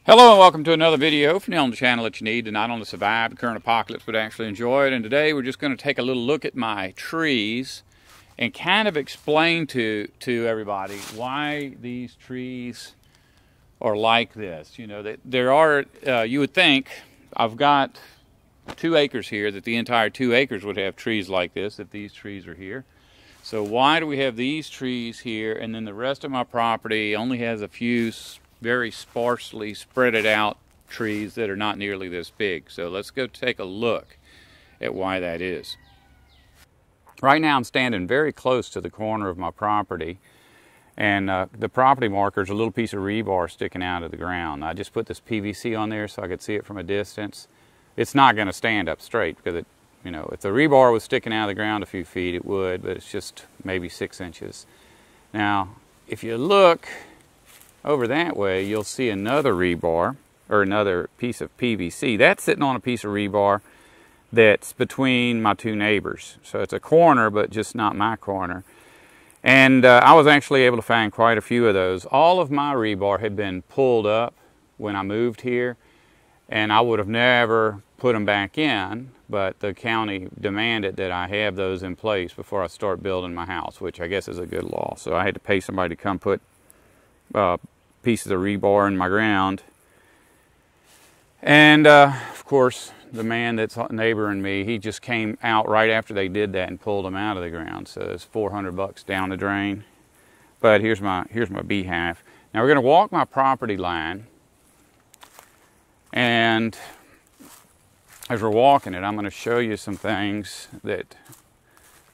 Hello and welcome to another video from the on the channel that you need to not only survive the current apocalypse but actually enjoy it. And today we're just going to take a little look at my trees and kind of explain to everybody why these trees are like this. You know, there are, you would think, I've got 2 acres here, that the entire 2 acres would have trees like this if these trees are here. So why do we have these trees here and then the rest of my property only has a few very sparsely spread out trees that are not nearly this big? So let's go take a look at why that is. Right now I'm standing very close to the corner of my property, and the property marker is a little piece of rebar sticking out of the ground. I just put this PVC on there so I could see it from a distance. It's not going to stand up straight because it, you know, if the rebar was sticking out of the ground a few feet it would, but it's just maybe 6 inches. Now if you look over that way, you'll see another rebar, or another piece of PVC. That's sitting on a piece of rebar that's between my 2 neighbors. So it's a corner, but just not my corner. And I was actually able to find quite a few of those. All of my rebar had been pulled up when I moved here, and I would have never put them back in, but the county demanded that I have those in place before I start building my house, which I guess is a good law. So I had to pay somebody to come put pieces of rebar in my ground. And of course the man that's neighboring me, he just came out right after they did that and pulled them out of the ground. So it's $400 down the drain. But here's my beehive. Now we're going to walk my property line, and as we're walking it I'm going to show you some things that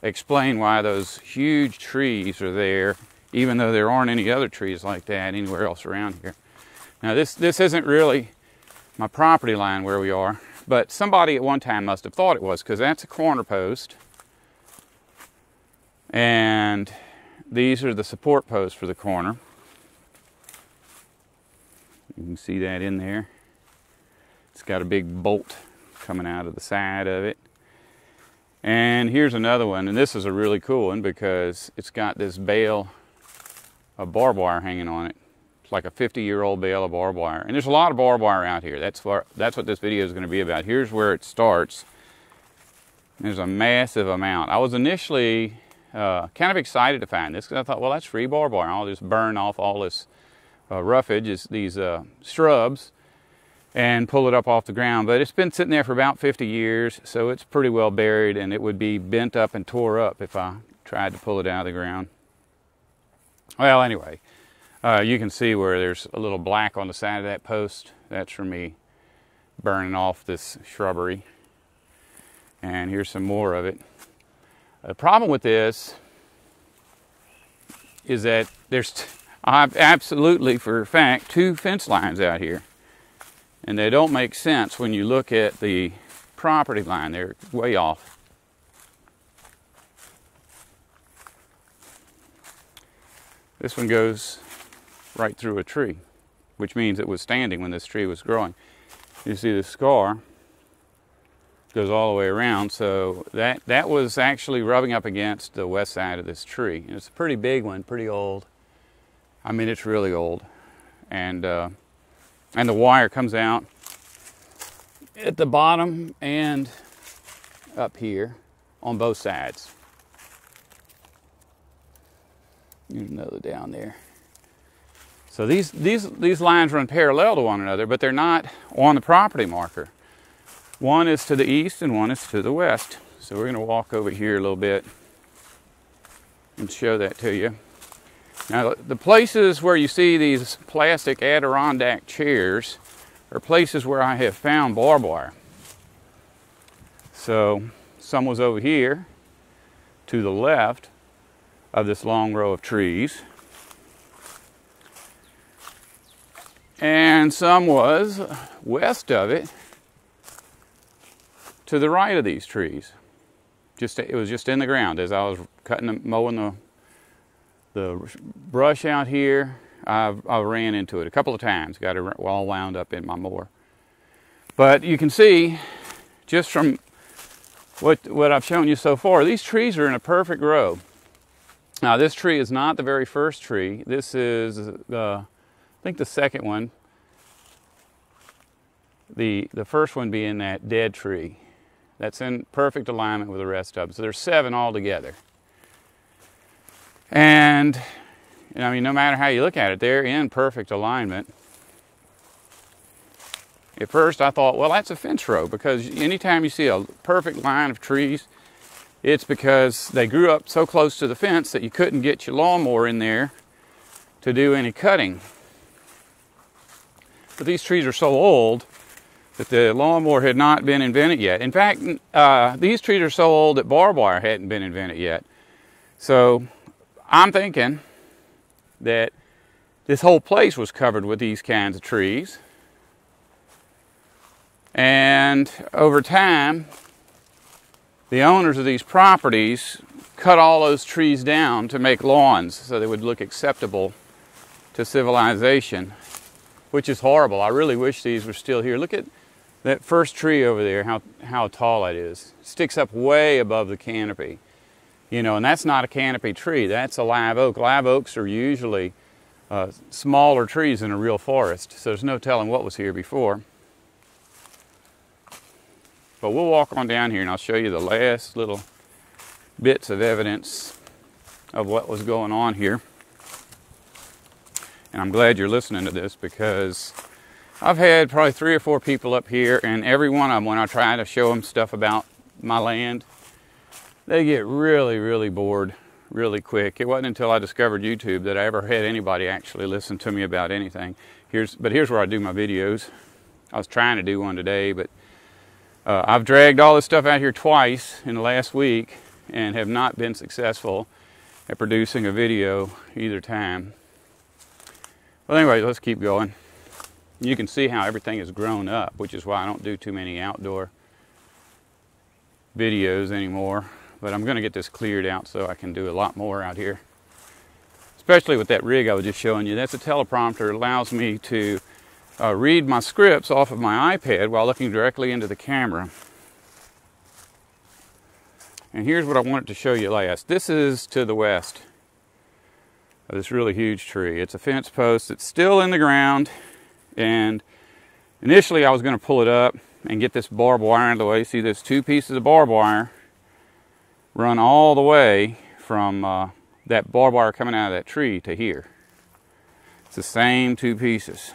explain why those huge trees are there, even though there aren't any other trees like that anywhere else around here. Now this isn't really my property line where we are, but somebody at one time must have thought it was, because that's a corner post, and these are the support posts for the corner. You can see that in there. It's got a big bolt coming out of the side of it. And here's another one, and this is a really cool one because it's got this bale of barbed wire hanging on it. It's like a 50-year-old bale of barbed wire. And there's a lot of barbed wire out here. That's what this video is going to be about. Here's where it starts. There's a massive amount. I was initially kind of excited to find this because I thought, well, that's free barbed wire. I'll just burn off all this roughage, these shrubs, and pull it up off the ground. But it's been sitting there for about 50 years, so it's pretty well buried, and it would be bent up and tore up if I tried to pull it out of the ground. Well, anyway, you can see where there's a little black on the side of that post. That's from me burning off this shrubbery. And here's some more of it. The problem with this is that I have absolutely, for a fact, 2 fence lines out here. And they don't make sense when you look at the property line. They're way off. This one goes right through a tree, which means it was standing when this tree was growing. You see the scar goes all the way around, so that was actually rubbing up against the west side of this tree. And it's a pretty big one, pretty old. I mean, it's really old. And the wire comes out at the bottom and up here on both sides. There's another down there. So these lines run parallel to one another, but they're not on the property marker. One is to the east and one is to the west. So we're going to walk over here a little bit and show that to you. Now the places where you see these plastic Adirondack chairs are places where I have found barbed wire. So some was over here to the left of this long row of trees, and some was west of it to the right of these trees. It was just in the ground as I was mowing the brush out here. I ran into it a couple of times, got it all wound up in my mower. But you can see just from what I've shown you so far, these trees are in a perfect row. Now this tree is not the very first tree. This is, I think, the second one. The first one being that dead tree. That's in perfect alignment with the rest of them. So there's 7 altogether. And I mean, no matter how you look at it, they're in perfect alignment. At first I thought, well, that's a fence row, because anytime you see a perfect line of trees, it's because they grew up so close to the fence that you couldn't get your lawnmower in there to do any cutting. But these trees are so old that the lawnmower had not been invented yet. In fact, these trees are so old that barbed wire hadn't been invented yet. So I'm thinking that this whole place was covered with these kinds of trees. And over time, the owners of these properties cut all those trees down to make lawns so they would look acceptable to civilization, which is horrible. I really wish these were still here. Look at that first tree over there, how tall it is. It sticks up way above the canopy. You know, and that's not a canopy tree, that's a live oak. Live oaks are usually smaller trees in a real forest, so there's no telling what was here before. But we'll walk on down here and I'll show you the last little bits of evidence of what was going on here. And I'm glad you're listening to this, because I've had probably 3 or 4 people up here, and every one of them, when I try to show them stuff about my land, they get really, really bored really quick. It wasn't until I discovered YouTube that I ever had anybody actually listen to me about anything. But here's where I do my videos. I was trying to do one today, but I've dragged all this stuff out here twice in the last week and have not been successful at producing a video either time. Well, anyway, let's keep going. You can see how everything has grown up, which is why I don't do too many outdoor videos anymore. But I'm going to get this cleared out so I can do a lot more out here. Especially with that rig I was just showing you. That's a teleprompter. It allows me to read my scripts off of my iPad while looking directly into the camera. And here's what I wanted to show you last. This is to the west of this really huge tree. It's a fence post that's still in the ground, and initially I was going to pull it up and get this barbed wire out of the way. See, there's 2 pieces of barbed wire run all the way from that barbed wire coming out of that tree to here. It's the same 2 pieces.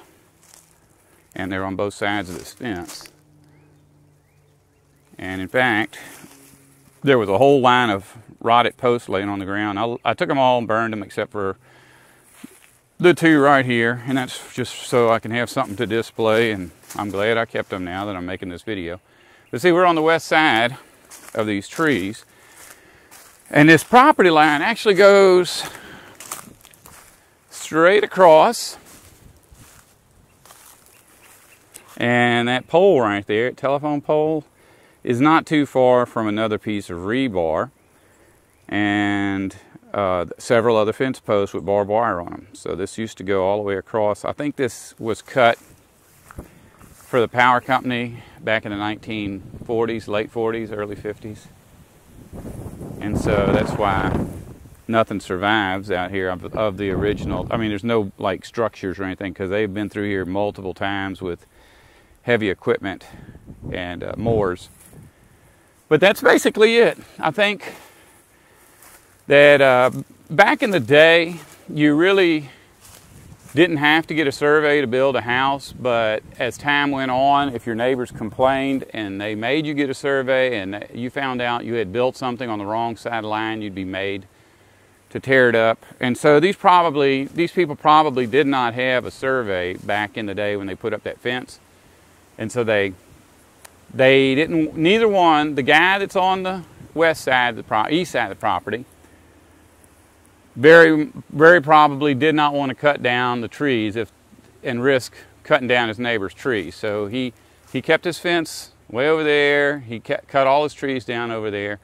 And they're on both sides of this fence. And in fact, there was a whole line of rotted posts laying on the ground. I took them all and burned them except for the 2 right here. And that's just so I can have something to display. And I'm glad I kept them now that I'm making this video. But see, we're on the west side of these trees. And this property line actually goes straight across. And that pole right there, telephone pole, is not too far from another piece of rebar and several other fence posts with barbed wire on them. So this used to go all the way across. I think this was cut for the power company back in the 1940s, late 40s, early 50s. And so that's why nothing survives out here of the original. I mean, there's no like structures or anything, because they've been through here multiple times with heavy equipment and mowers. But that's basically it. I think that back in the day, you really didn't have to get a survey to build a house, but as time went on, if your neighbors complained and they made you get a survey and you found out you had built something on the wrong side of the line, you'd be made to tear it up. And so these people probably did not have a survey back in the day when they put up that fence. And so they didn't, neither one, the guy that's on the west side, east side of the property, very, very probably did not want to cut down the trees and risk cutting down his neighbor's trees. So he kept his fence way over there. He cut all his trees down over there.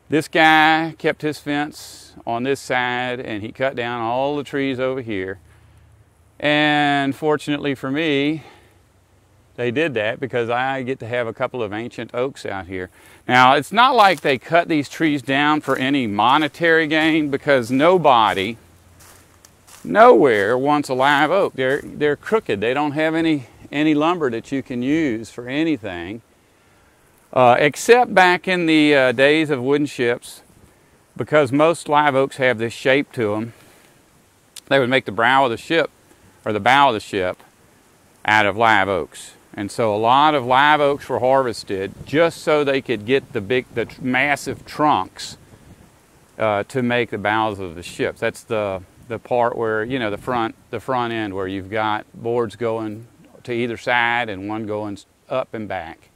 This guy kept his fence on this side, and he cut down all the trees over here. And fortunately for me, they did that because I get to have a couple of ancient oaks out here. Now, it's not like they cut these trees down for any monetary gain, because nobody, nowhere wants a live oak. They're crooked. They don't have any any lumber that you can use for anything, except back in the days of wooden ships, because most live oaks have this shape to them. They would make the brow of the ship, or the bow of the ship, out of live oaks. And so a lot of live oaks were harvested just so they could get the massive trunks to make the bows of the ships. That's the part where, you know, the front end, where you've got boards going to either side and one going up and back.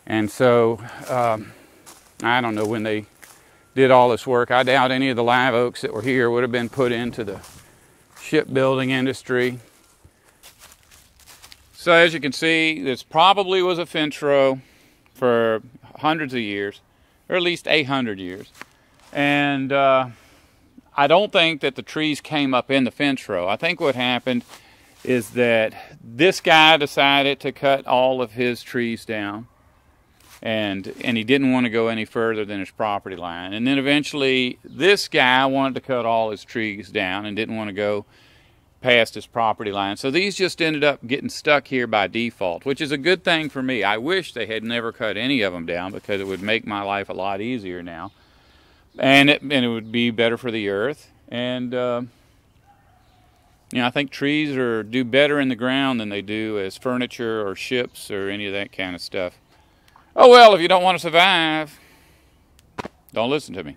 And so I don't know when they did all this work. I doubt any of the live oaks that were here would have been put into the shipbuilding industry. So as you can see, this probably was a fence row for hundreds of years, or at least 800 years. And I don't think that the trees came up in the fence row. I think what happened is that this guy decided to cut all of his trees down, and he didn't want to go any further than his property line. And then eventually this guy wanted to cut all his trees down and didn't want to go past his property line. So these just ended up getting stuck here by default, which is a good thing for me. I wish they had never cut any of them down, because it would make my life a lot easier now. And it would be better for the earth. And you know, I think trees do better in the ground than they do as furniture or ships or any of that kind of stuff. Oh well, if you don't want to survive, don't listen to me.